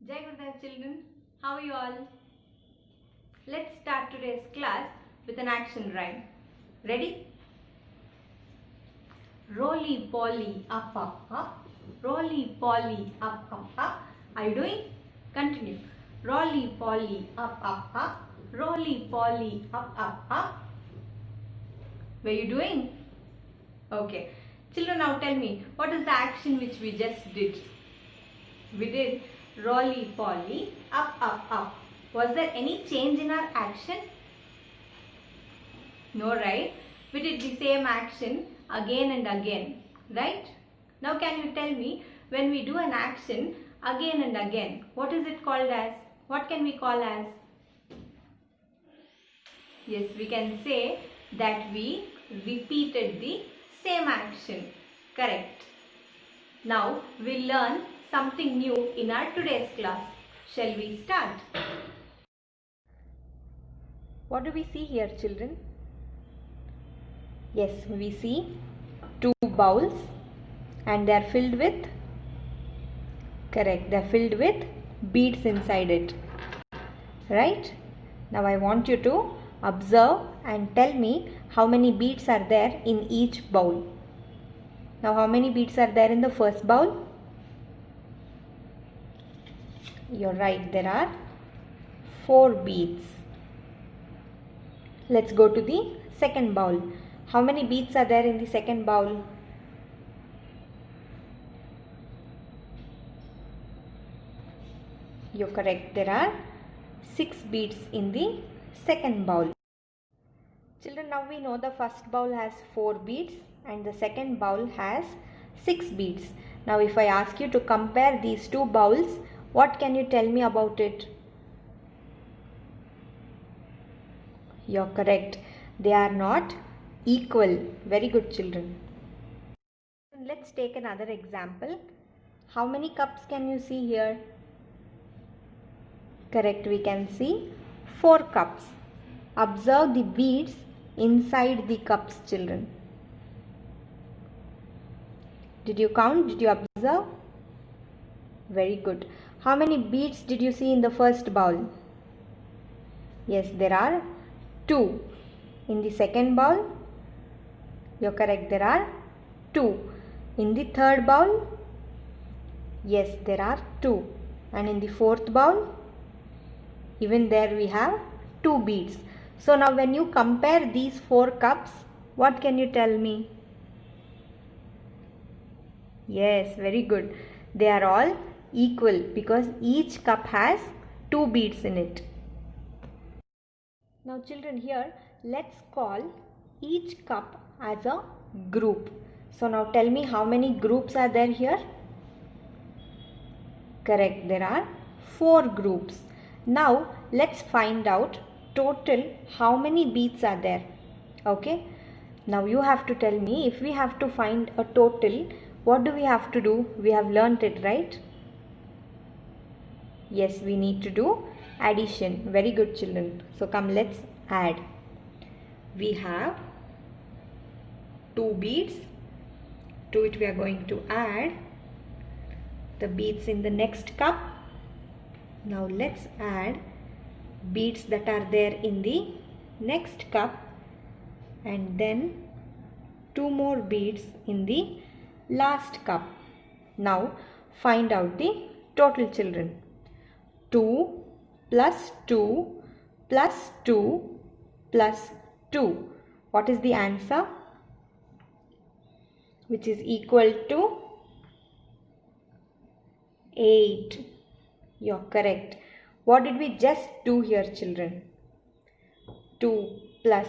Jai Gurudev children, how are you all? Let's start today's class with an action rhyme. Ready? Roly poly up up up, roly poly up up up. Are you doing? Continue. Roly poly up up up, roly poly up up up. Were you doing? Okay. Children, now tell me, what is the action which we just did? We did roly poly up up up. Was there any change in our action? No, right? We did the same action again and again, right? Now can you tell me, when we do an action again and again, what is it called as? What can we call as? Yes, we can say that we repeated the same action. Correct. Now we'll learn something new in our today's class. Shall we start? What do we see here, children? Yes, we see two bowls and they are filled with, correct, they are filled with beads inside it, right? Now I want you to observe and tell me how many beads are there in each bowl. Now how many beads are there in the first bowl? You're right, there are 4 beads. Let's go to the second bowl. How many beads are there in the second bowl? You're correct, there are 6 beads in the second bowl. Children, now we know the first bowl has 4 beads and the second bowl has 6 beads. Now if I ask you to compare these two bowls, what can you tell me about it? You're correct. They are not equal. Very good, children. Let's take another example. How many cups can you see here? Correct, we can see 4 cups. Observe the beads inside the cups, children. Did you count? Did you observe? Very good. How many beads did you see in the first bowl? Yes, there are 2. In the second bowl? You're correct, there are 2. In the third bowl? Yes, there are 2. And in the fourth bowl? Even there we have 2 beads. So now when you compare these 4 cups, what can you tell me? Yes, very good. They are all equal because each cup has 2 beads in it. Now children, here let's call each cup as a group. So now tell me, how many groups are there here? Correct, there are 4 groups. Now let's find out total how many beads are there. Okay, now you have to tell me, if we have to find a total, what do we have to do? We have learnt it, right? Yes, we need to do addition. Very good, children. So come, let's add. We have 2 beads. To it we are going to add the beads in the next cup. Now let's add beads that are there in the next cup and then 2 more beads in the last cup. Now find out the total, children. 2 plus 2 plus 2 plus 2. What is the answer? Which is equal to 8. You're correct. What did we just do here, children? 2 plus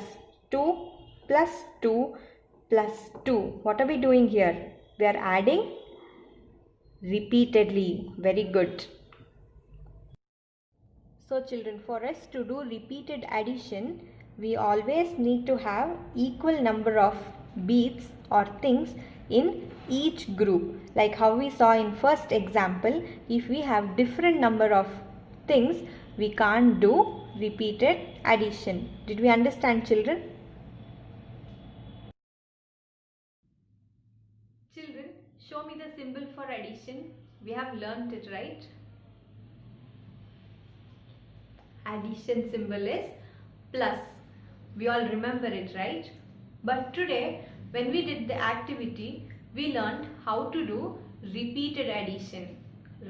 2 plus 2 plus 2. What are we doing here? We are adding repeatedly. Very good. So children, for us to do repeated addition, we always need to have equal number of beads or things in each group. Like how we saw in first example, if we have different number of things, we can't do repeated addition. Did we understand, children? Children, show me the symbol for addition. We have learnt it, right? addition symbol is plus. We all remember it, right? But today when we did the activity, we learned how to do repeated addition,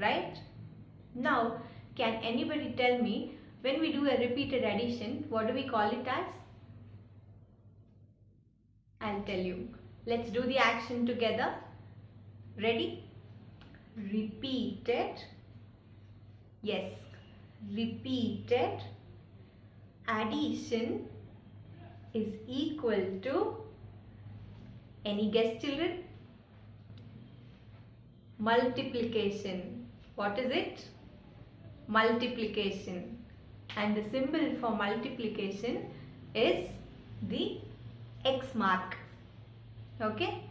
right? Now, can anybody tell me, when we do a repeated addition, what do we call it as? I'll tell you. Let's do the action together. Ready? Repeated. Yes. Repeated addition is equal to, any guess children? Multiplication. What is it? Multiplication. And the symbol for multiplication is the X mark. Okay?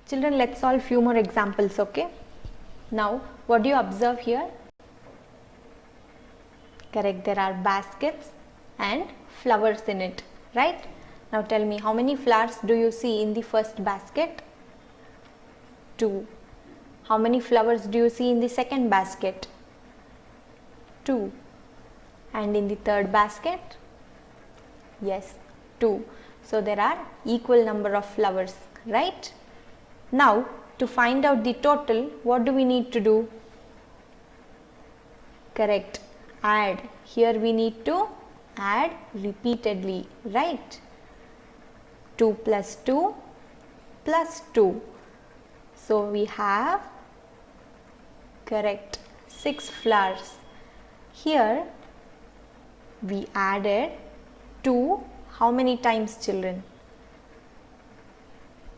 Children, let's solve few more examples, okay? Now, what do you observe here? Correct, there are baskets and flowers in it, right? Now tell me, how many flowers do you see in the first basket? 2. How many flowers do you see in the second basket? 2. And in the third basket? Yes, 2. So there are equal number of flowers, right? Now to find out the total, what do we need to do? Correct, add. Here we need to add repeatedly, right? 2 plus 2 plus 2. So we have, correct, 6 flowers. Here we added 2, how many times children?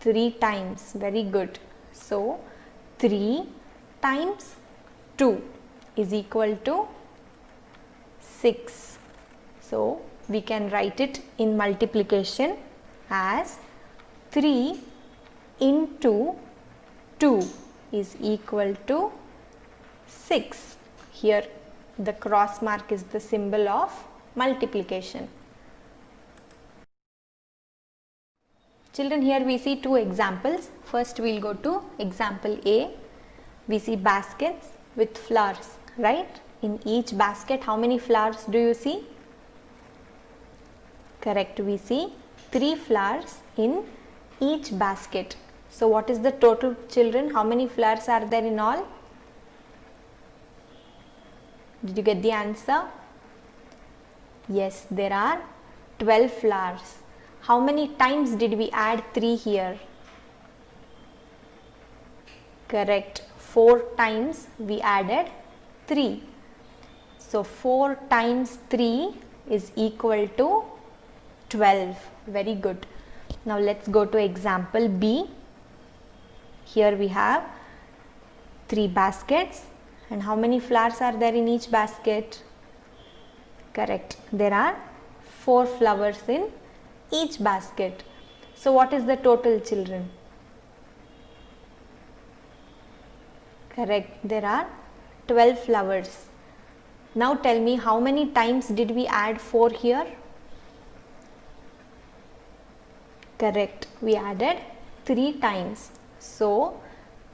3 times, very good. So 3 times 2 is equal to 6. So we can write it in multiplication as 3 into 2 is equal to 6. Here the cross mark is the symbol of multiplication. Children, here we see 2 examples. First we will go to example A. We see baskets with flowers, right? In each basket, how many flowers do you see? Correct, we see 3 flowers in each basket. So what is the total, children? How many flowers are there in all? Did you get the answer? Yes, there are 12 flowers. How many times did we add 3 here? Correct, 4 times we added 3. So 4 times 3 is equal to 12. Very good. Now let's go to example B. Here we have 3 baskets, and how many flowers are there in each basket? Correct, there are 4 flowers in each basket. So what is the total, children? Correct, there are 12 flowers. Now tell me, how many times did we add 4 here? Correct, we added 3 times. So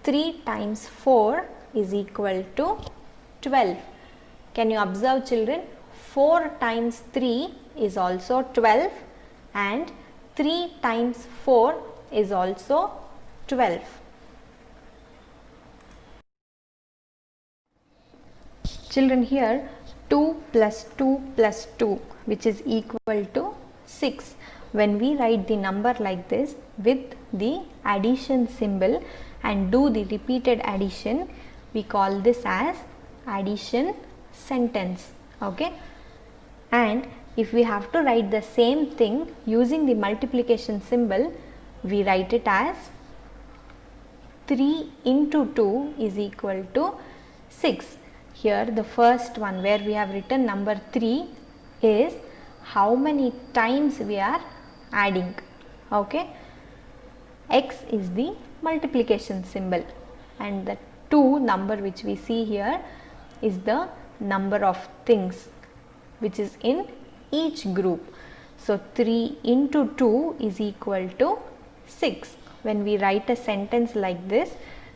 3 times 4 is equal to 12. Can you observe, children? 4 times 3 is also 12 and 3 times 4 is also 12. Children, here 2 plus 2 plus 2, which is equal to 6. When we write the number like this with the addition symbol and do the repeated addition, we call this as addition sentence. Okay, and if we have to write the same thing using the multiplication symbol, we write it as 3 into 2 is equal to 6. Here the first one where we have written number 3 is how many times we are adding. Okay, X is the multiplication symbol and the 2 number which we see here is the number of things which is in each group. So 3 into 2 is equal to 6. When we write a sentence like this,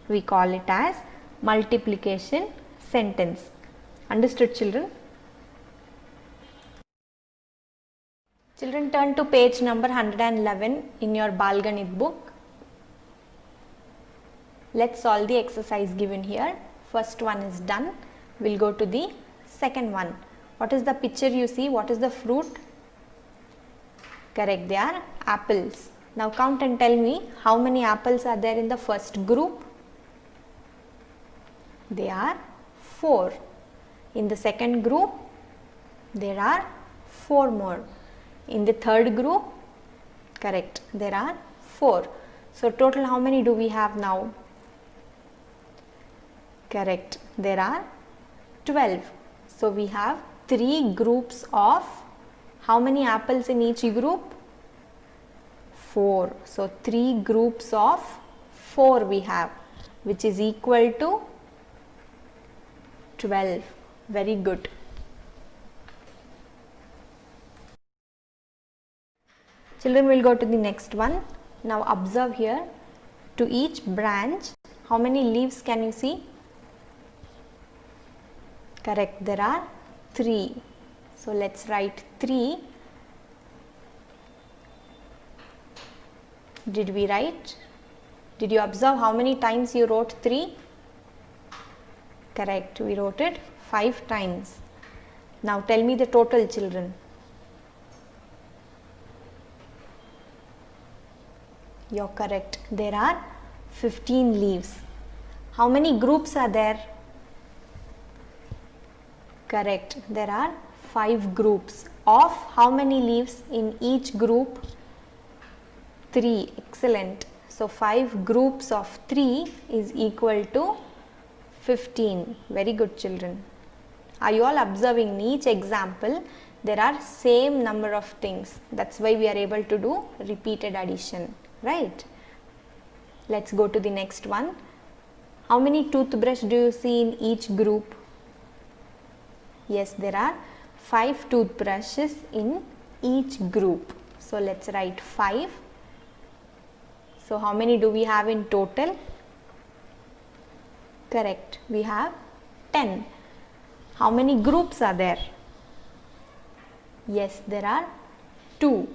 we call it as multiplication sentence. Understood, children? Children, turn to page number 111 in your Balganit book. Let's solve the exercise given here. First one is done. We'll go to the second one. What is the picture you see? What is the fruit? Correct, they are apples. Now count and tell me how many apples are there in the first group? They are 4. In the second group, there are 4 more. In the third group, correct, there are 4. So total how many do we have now? Correct, there are 12. So we have 3 groups of how many apples in each group? 4. So 3 groups of 4 we have, which is equal to 12. Very good. Children, will go to the next one. Now observe here, to each branch, how many leaves can you see? Correct, there are 3. So let's write 3. Did we write? Did you observe how many times you wrote 3? Correct, we wrote it 5 times. Now tell me the total, children. You're correct, there are 15 leaves. How many groups are there? Correct, there are 5 groups of how many leaves in each group? 3. Excellent. So 5 groups of 3 is equal to 15. Very good, children. Are you all observing in each example? There are same number of things. That's why we are able to do repeated addition, right? Let's go to the next one. How many toothbrush do you see in each group? Yes, there are 5 toothbrushes in each group. So let's write 5. So how many do we have in total? Correct, we have 10. How many groups are there? Yes, there are 2.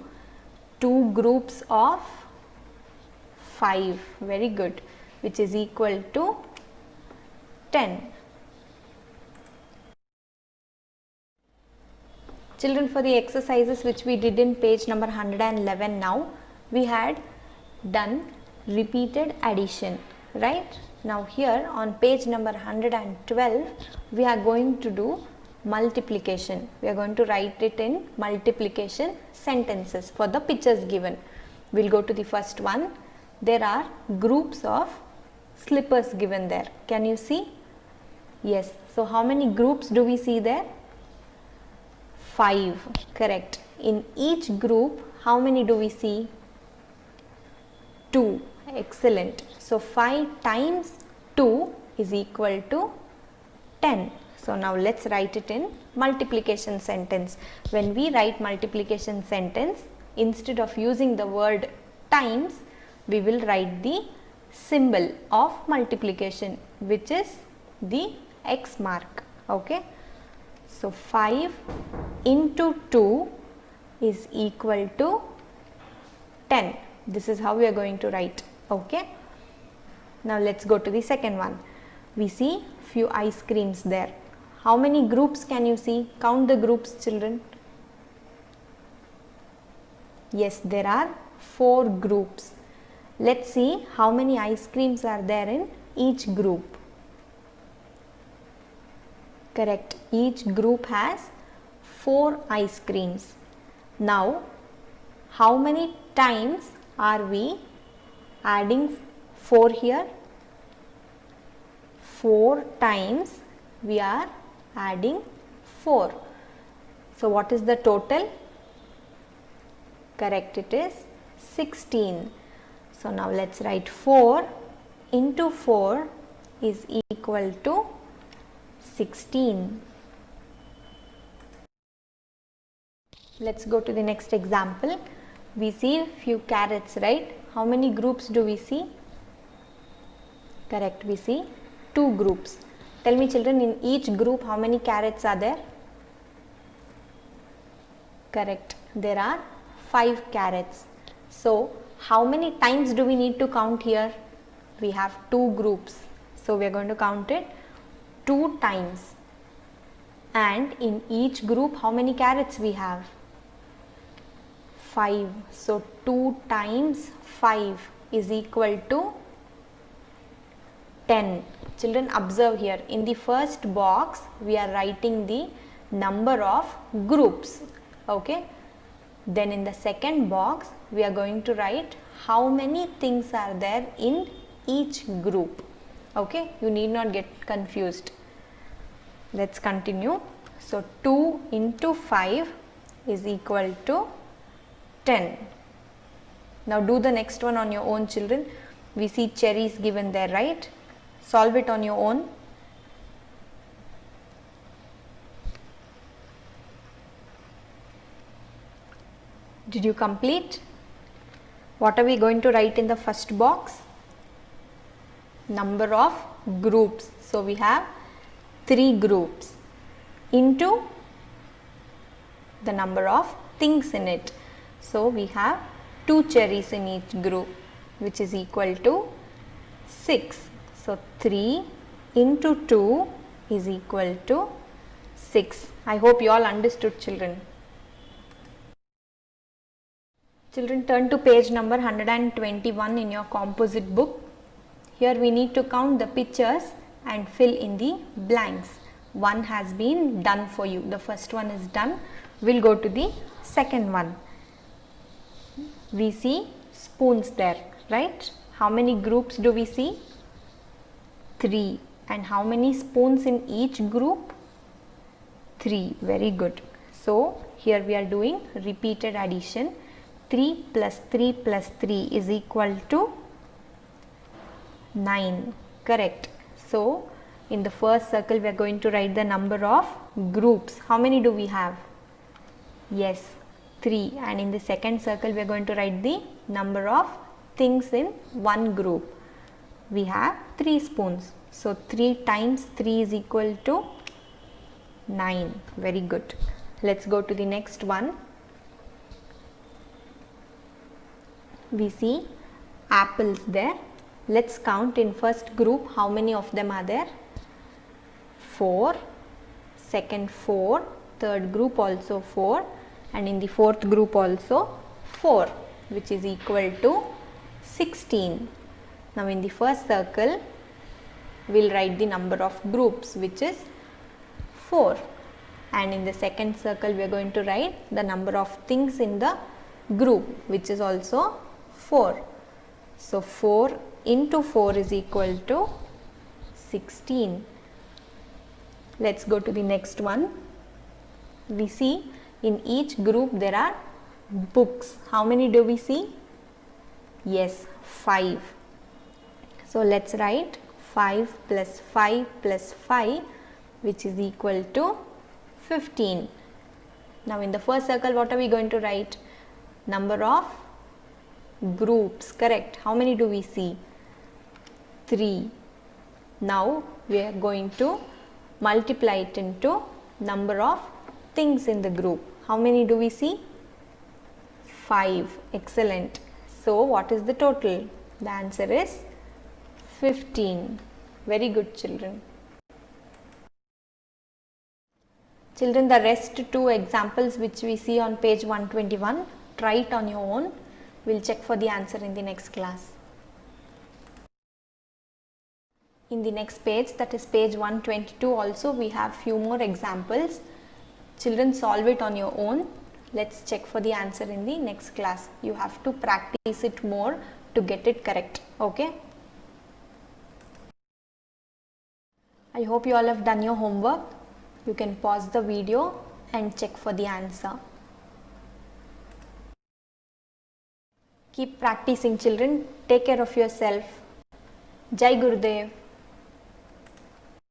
2 groups of 5. Very good, which is equal to 10. Children, for the exercises which we did in page number 111 now, we had done repeated addition, right? Now here on page number 112, we are going to do multiplication. We are going to write it in multiplication sentences for the pictures given. We'll go to the first one. There are groups of slippers given there. Can you see? Yes. So how many groups do we see there? 5. Correct. In each group, how many do we see? 2. Excellent. So 5 times 2 is equal to 10. So now let's write it in multiplication sentence. When we write multiplication sentence, instead of using the word times, we will write the symbol of multiplication, which is the X mark. Okay. So 5 into 2 is equal to 10. This is how we are going to write. Okay. Now let's go to the second one. We see few ice creams there. How many groups can you see? Count the groups, children. Yes, there are 4 groups. Let's see how many ice creams are there in each group. Correct. Each group has 4 ice creams. Now, how many times are we adding 4 here? 4 times we are adding 4. So what is the total? Correct, it is 16. So now let's write 4 into 4 is equal to 16. Let's go to the next example. We see few carrots, right? How many groups do we see? Correct, we see 2 groups. Tell me children, in each group how many carrots are there? Correct, there are 5 carrots. So how many times do we need to count here? We have 2 groups, so we are going to count it 2 times. And in each group how many carrots we have? 5. So 2 times 5 is equal to 10. Children, observe here, in the first box we are writing the number of groups, okay. Then in the second box we are going to write how many things are there in each group, okay. You need not get confused. Let's continue. So 2 into 5 is equal to 10. Now do the next one on your own children. We see cherries given there, right? Solve it on your own. Did you complete? What are we going to write in the first box? Number of groups. So we have 3 groups into the number of things in it. So we have 2 cherries in each group, which is equal to 6. So 3 into 2 is equal to 6. I hope you all understood children. Children, turn to page number 121 in your composite book. Here we need to count the pictures and fill in the blanks. One has been done for you. The first one is done. We'll go to the second one. We see spoons there, right? How many groups do we see? 3. And how many spoons in each group? 3. Very good. So here we are doing repeated addition. 3 plus 3 plus 3 is equal to 9. Correct. So in the first circle we are going to write the number of groups. How many do we have? Yes, 3. And in the second circle we are going to write the number of things in one group. We have 3 spoons. So 3 times 3 is equal to 9. Very good. Let's go to the next one. We see apples there. Let's count in first group how many of them are there. 4, second 4, third group also 4, and in the fourth group also 4, which is equal to 16. Now in the first circle we'll write the number of groups, which is 4, and in the second circle we are going to write the number of things in the group, which is also 4. So 4 into 4 is equal to 16. Let's go to the next one. We see in each group there are books. How many do we see? Yes, 5. So let's write 5 plus 5 plus 5, which is equal to 15. Now in the first circle what are we going to write? Number of groups. Correct. How many do we see? 3. Now we are going to multiply it into number of things in the group. How many do we see? 5. Excellent. So what is the total? The answer is 15. Very good children. Children, the rest 2 examples which we see on page 121, try it on your own. We'll check for the answer in the next class. In the next page, that is page 122, also we have few more examples. Children, solve it on your own. Let's check for the answer in the next class. You have to practice it more to get it correct. Okay. I hope you all have done your homework. You can pause the video and check for the answer. Keep practicing children. Take care of yourself. Jai Gurudev.